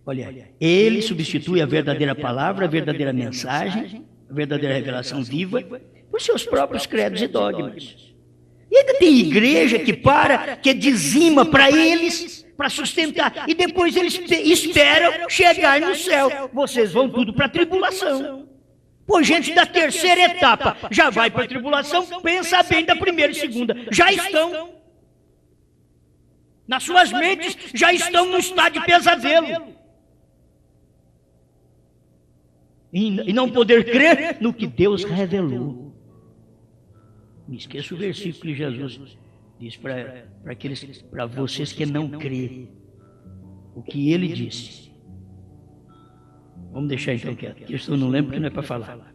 Olha, ele substitui a verdadeira palavra, a verdadeira mensagem, a verdadeira revelação viva, por seus próprios credos e dogmas. E E ainda tem igreja que dizima para eles, para sustentar, e depois eles esperam chegar no céu. Vocês vão tudo para a tribulação. Pô, gente da terceira etapa já vai para a tribulação, pensa bem da primeira e segunda. Já estão. Nas suas mentes já estão no estado de pesadelo. E não poder crer no que Deus revelou. Me esqueça o versículo que Jesus diz para vocês que não crêem. O que ele disse. Vamos deixar então quieto, que eu não lembro que não é para falar.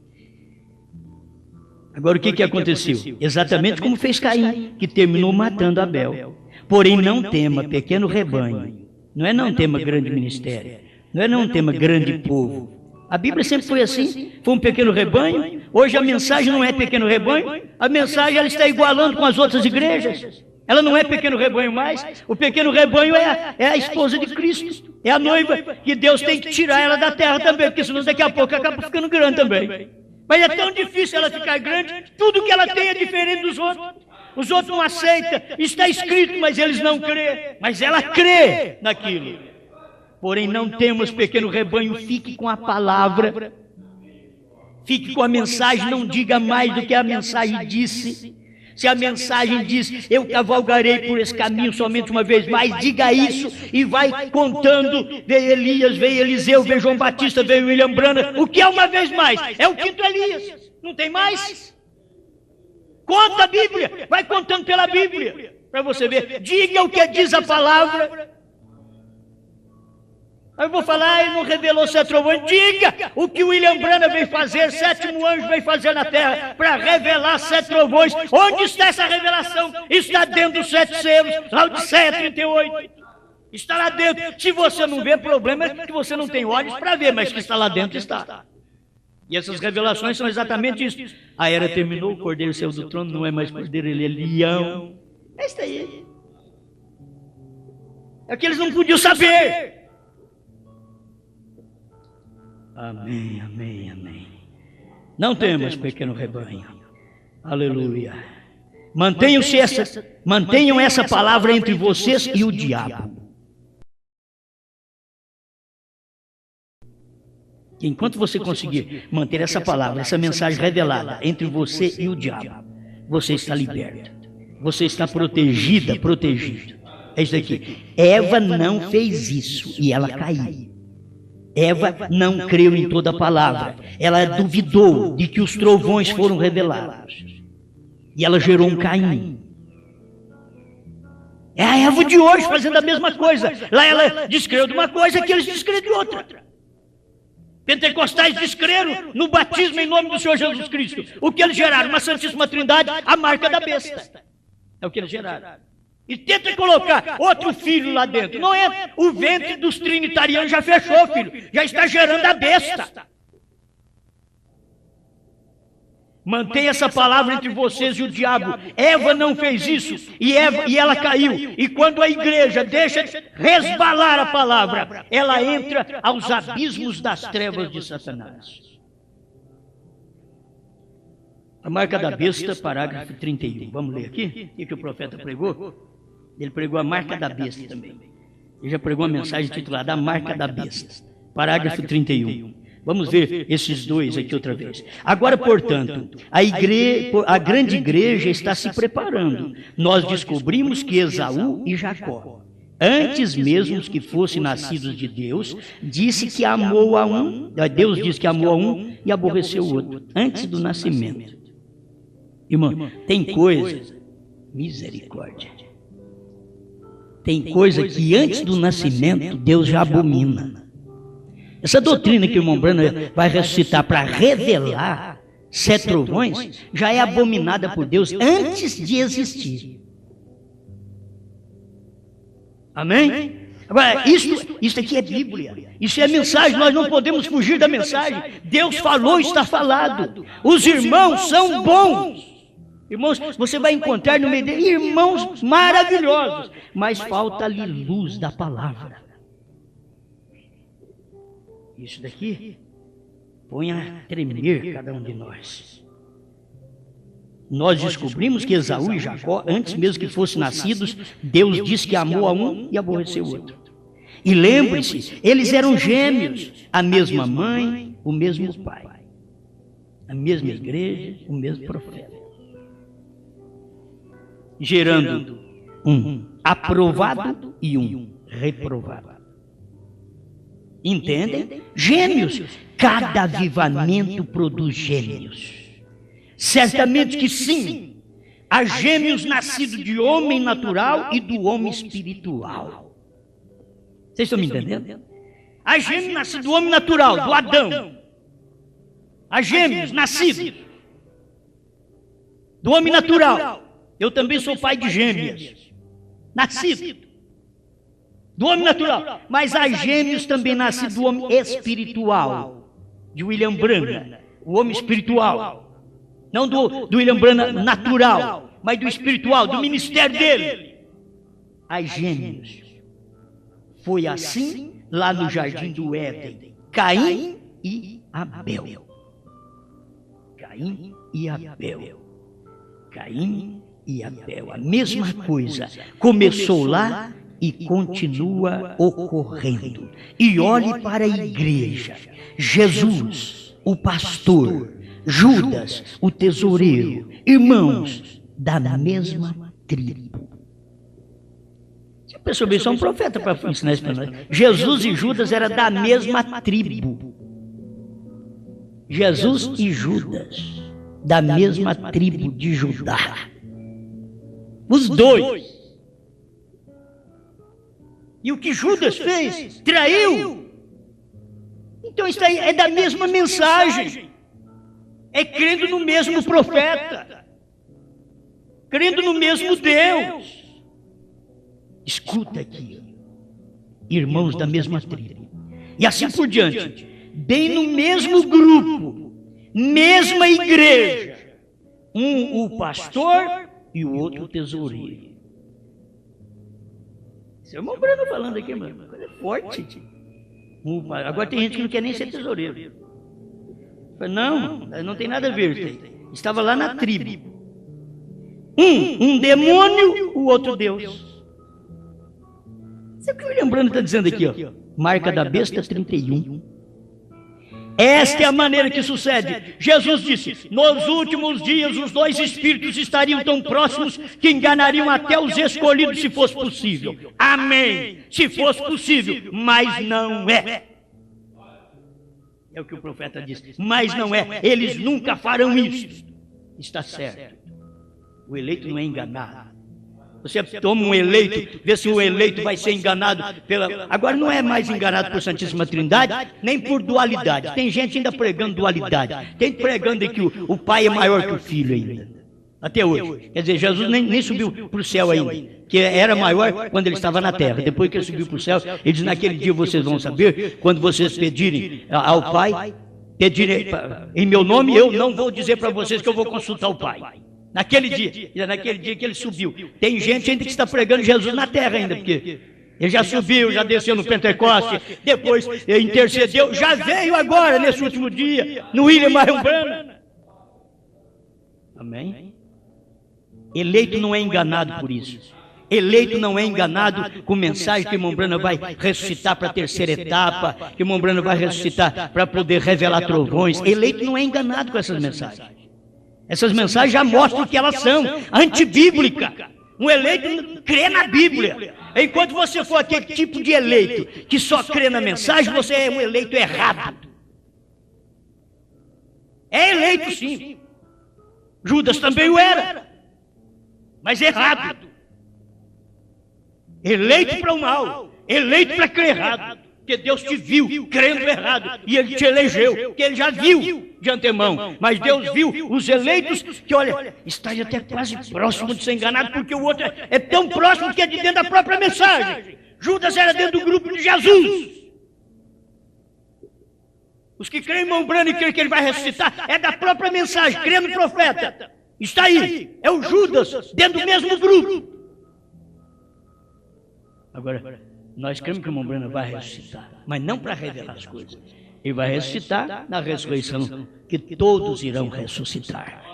Agora o que aconteceu? Exatamente como fez Caim, que terminou matando Abel. Porém não tema pequeno rebanho. Não é não tema grande ministério. Não é não tema grande povo. A Bíblia sempre foi assim, foi um pequeno rebanho. Hoje a mensagem não é pequeno rebanho, a mensagem ela está igualando com as outras igrejas. Ela não é pequeno rebanho mais, o pequeno rebanho é a esposa de Cristo, é a noiva que Deus tem que tirar ela da terra também, porque senão daqui a pouco acaba ficando grande também. Mas é tão difícil ela ficar grande, tudo que ela tem é diferente dos outros. Os outros não aceitam, está escrito, mas eles não crêem, mas ela crê naquilo. Porém, não temos pequeno rebanho, fique com a palavra, fique com a mensagem, não diga mais do que a mensagem disse. Se a mensagem diz, eu cavalgarei por esse caminho somente uma vez mais, diga isso e vai contando. Veio Elias, veio Eliseu, veio João Batista, veio William Branham. O que é uma vez mais? É o quinto Elias, não tem mais? Conta a Bíblia, vai contando pela Bíblia, para você ver. Diga o que diz a palavra. Aí eu vou falar, ele não revelou 7 trovões. Diga o que o William Branham veio fazer, 7º anjo veio fazer na terra, para revelar 7 trovões. Onde está essa revelação? Está dentro dos 7 selos, Laodiceia 38. Está lá dentro. Se você não vê, problema é que você não tem olhos para ver, mas que está lá dentro, está. E essas revelações são exatamente isso. A era terminou, o cordeiro saiu do trono, não é mais cordeiro, ele é leão. É isso aí. É que eles não podiam saber. Amém, amém, amém. Não temos pequeno rebanho. Aleluia. Mantenham essa palavra entre vocês e o diabo. Enquanto você conseguir manter essa palavra, essa mensagem revelada entre você e o diabo, você está liberto. Você está protegida, protegido. É isso aqui. Eva não fez isso e ela caiu. Eva não creu em toda a palavra. Ela duvidou de que os trovões foram revelados. E ela gerou um Caim. É a Eva de hoje fazendo a mesma coisa. Lá ela descreu de uma coisa que eles descreram de outra. Pentecostais descreram no batismo em nome do Senhor Jesus Cristo. O que eles geraram? Uma Santíssima Trindade, a marca da besta. É o que eles geraram. E tenta colocar outro filho lá dentro. Não é, o ventre dos trinitarianos já fechou, filho. Já está gerando a besta. Mantenha essa palavra entre vocês e o diabo. Eva não fez isso e ela caiu. E quando a igreja deixa resbalar a palavra, ela entra aos abismos das trevas de Satanás. A marca da besta, parágrafo 31. Vamos ler aqui? O que o profeta pregou? Ele pregou a marca da besta também. Ele já pregou uma mensagem titulada A Marca da Besta. Parágrafo 31. Vamos ver esses dois aqui outra vez. Agora, portanto, a grande igreja está se preparando. Nós descobrimos que Esaú e Jacó, antes mesmo que fossem nascidos de Deus, disse que amou a um, Deus disse que amou a um e aborreceu o outro, antes do nascimento. Irmão, tem coisa, misericórdia, tem coisa que antes do nascimento Deus já abomina. Essa doutrina que o irmão Branham vai ressuscitar para revelar 7 trovões já é abominada por Deus antes de existir. Amém? Agora, isso aqui é Bíblia. Isso é mensagem, nós não podemos fugir da mensagem. Deus falou, está falado. Os irmãos são bons. Irmãos, você vai encontrar no meio dele irmãos maravilhosos, mas falta-lhe luz da palavra. Isso daqui põe a tremer cada um de nós. nós descobrimos que Esaú e Jacó, antes mesmo que fossem nascidos, Deus disse que amou a um e aborreceu o outro. E lembre-se, eles eram gêmeos, a mesma mãe, o mesmo pai, a mesma igreja, o mesmo profeta, gerando um aprovado e um reprovado. Entendem? Gêmeos. Cada avivamento produz gêmeos. Certamente que sim. Há gêmeos nascidos de homem natural e do homem espiritual. Vocês estão me entendendo? Há gêmeos nascidos do homem natural, do Adão. Há gêmeos nascidos do homem natural. Eu também sou pai de gêmeas. Nascido do homem natural. Mas há gêmeos também nascidos do homem espiritual. De William Branham. O homem espiritual. Não do William Branham natural, mas do espiritual, do ministério dele. Há gêmeos. Foi assim lá no jardim do Éden. Caim e Abel. Caim e Abel. Caim e Abel. A mesma coisa. Começou lá e continua ocorrendo. E olhe para a igreja. Jesus, o pastor. Judas, o tesoureiro. Irmãos da mesma tribo. Você percebeu? Isso é um profeta para ensinar isso para nós. Jesus e Judas eram da mesma tribo. Jesus e Judas, da mesma tribo de Judá. Os dois. E o que Judas fez? Traiu. Então isso aí é da mesma mensagem. É crendo no mesmo profeta. Crendo no mesmo Deus. Escuta aqui. Irmãos da mesma tribo. E assim por diante. Bem no mesmo grupo. Mesma igreja. Um o pastor e o outro o tesoureiro. Seu irmão Bruno falando aqui, mano. Coisa forte. Agora tem gente que não quer nem ser tesoureiro. Não, não tem nada a ver. Estava lá na tribo. Um demônio, o outro Deus. Sabe o que o William Branham está dizendo aqui? Ó? Marca da besta 31. Esta é a maneira que sucede. Jesus disse, nos últimos dias os dois espíritos estariam tão próximos que enganariam até os escolhidos se fosse possível. Amém. Se fosse possível, mas não é. É o que o profeta disse. Mas não é. Eles nunca farão isso. Está certo. O eleito não é enganado. Você toma um eleito, vê se o eleito vai ser enganado pela... Agora não é mais enganado por Santíssima Trindade, nem por dualidade. Tem gente ainda pregando dualidade. Tem pregando que o pai é maior que o filho ainda. Até hoje. Quer dizer, Jesus nem subiu para o céu ainda. Que era maior quando ele estava na terra. Depois que ele subiu para o céu, ele diz, naquele dia vocês vão saber, quando vocês pedirem ao Pai, pedirem em meu nome, eu não vou dizer para vocês que eu vou consultar o Pai. Naquele dia que ele subiu. Tem gente ainda que está pregando Jesus na terra ainda, porque ele já subiu, já desceu no Pentecoste, depois intercedeu, já veio agora, nesse último dia, no William Branham. Amém? Eleito não é enganado por isso. Eleito não é enganado com mensagem que o irmão Branham vai ressuscitar para a terceira etapa, que o irmão Branham vai ressuscitar para poder revelar trovões. Eleito não é enganado com essas mensagens. Essas mensagens já mostram o que elas são, antibíblica. Um eleito crê na Bíblia. Enquanto você for aquele tipo de eleito que só crê na mensagem, você é um eleito errado. É eleito sim. Judas também o era. Mas errado. Eleito para o mal. Eleito para crer errado. Porque Deus te viu crendo errado. E Ele te elegeu. Porque Ele já viu de antemão. Mas Deus viu os eleitos que, olha, está até quase próximo de ser enganado. Porque o outro é tão próximo que é de dentro da própria mensagem. Judas era dentro do grupo de Jesus. Os que creem em irmão Branham e creem que ele vai ressuscitar é da própria mensagem, crendo no profeta. Está aí, é o Judas, dentro do mesmo grupo. Agora, nós cremos que o irmão Branham vai ressuscitar, mas não para revelar as coisas. Ele vai ressuscitar na ressurreição, que todos irão ressuscitar.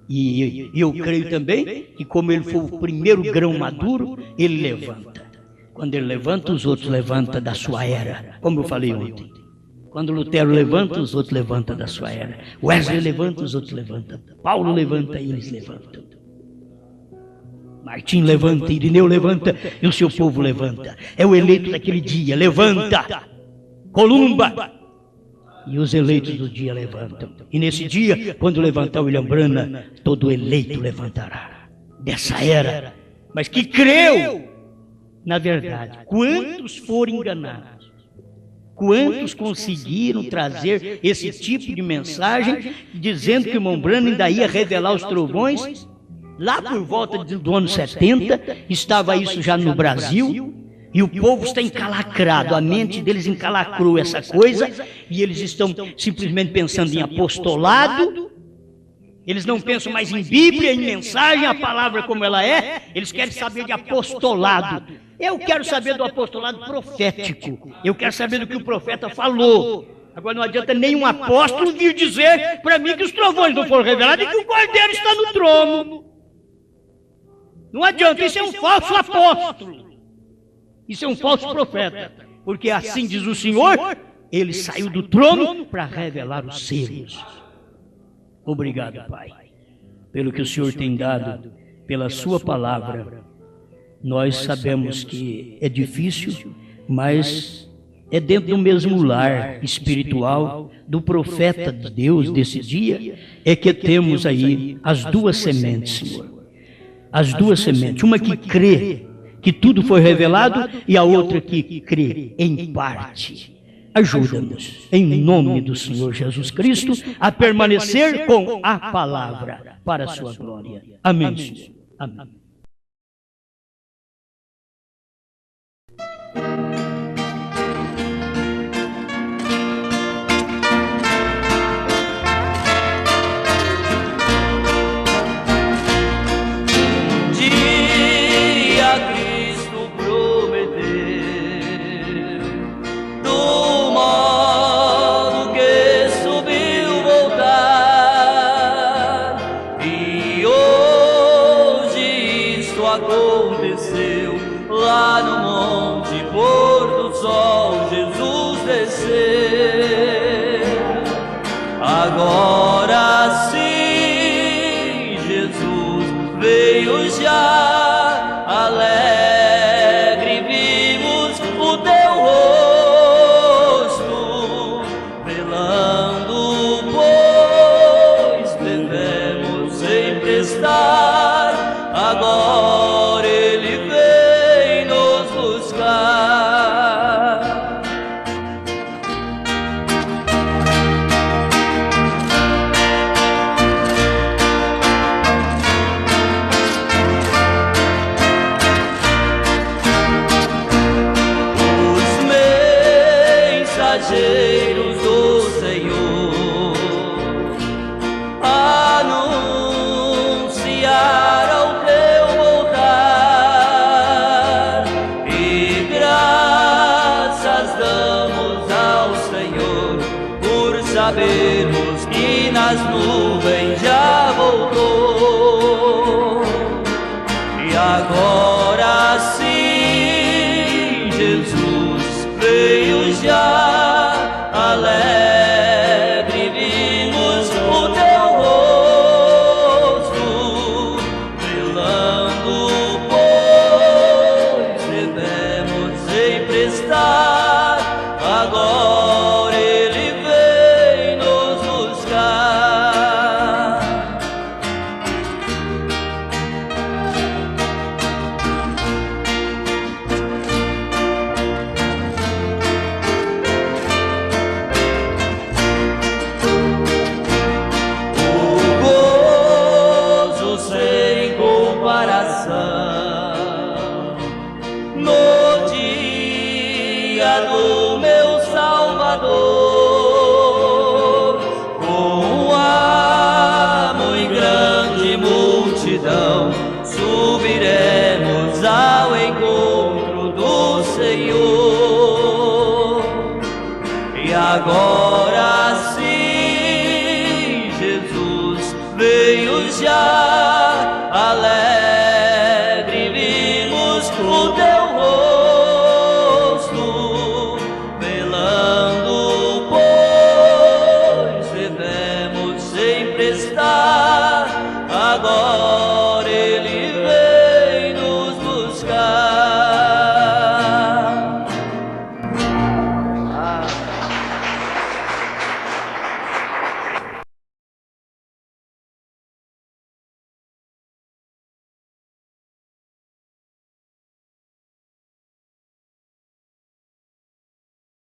E eu creio também que, como ele foi o primeiro grão maduro, ele levanta. Quando ele levanta, os outros levantam da sua era, como eu falei ontem. Quando Lutero levanta, os outros levantam da sua era. Wesley levanta, os outros levantam. Paulo levanta, e eles levantam. Martim levanta, Irineu levanta, e o seu povo levanta. É o eleito daquele dia, levanta. Columba. E os eleitos do dia levantam. E nesse dia, quando levantar William Branham, todo eleito levantará. Dessa era. Mas que creu na verdade. Quantos foram enganados? Quantos conseguiram trazer esse tipo de mensagem, dizendo que o irmão Branham ainda ia revelar os trovões? Lá por volta do ano 70, estava isso já no Brasil, e o povo está encalacrado, a mente deles encalacrou essa coisa, e eles estão simplesmente pensando em apostolado. Eles não pensam mais em Bíblia, em mensagem, a palavra como ela é. Eles querem saber de apostolado. Eu quero saber do apostolado profético. Eu quero saber do que o profeta falou. Agora não adianta nenhum apóstolo vir dizer para mim que os trovões não foram revelados e que o Cordeiro está no trono. Não adianta, isso é um falso apóstolo. Isso é um falso profeta. Porque assim diz o Senhor, ele saiu do trono para revelar os selos. Obrigado, Pai, pelo que o Senhor tem dado, pela sua palavra. Nós sabemos que é difícil, mas é dentro do mesmo lar espiritual do profeta de Deus desse dia, é que temos aí as duas sementes, Senhor. As duas sementes, uma que crê que tudo foi revelado e a outra que crê em parte. Ajuda-nos, em nome do Senhor Jesus Cristo, a permanecer com a palavra para a sua glória. Amém, Senhor. Amém. Aconteceu lá no monte, pôr do sol, Jesus desceu. Agora sim, Jesus veio já, alegre vimos o teu rosto, velando, pois devemos emprestar. Agora ele vem nos buscar. Os mensageiros do Senhor anunciaram sabemos que nas nuvens já voltou. E agora sim, Jesus veio já, alegre vimos o teu rosto, velando, pois devemos emprestar. Agora ele vem nos buscar. O gozo sem comparação no dia do meu Salvador, com a muito grande multidão, subiremos ao encontro do Senhor. E agora sim, Jesus veio luz já alegre vimos o teu rosto, velando, pois devemos sempre estar agora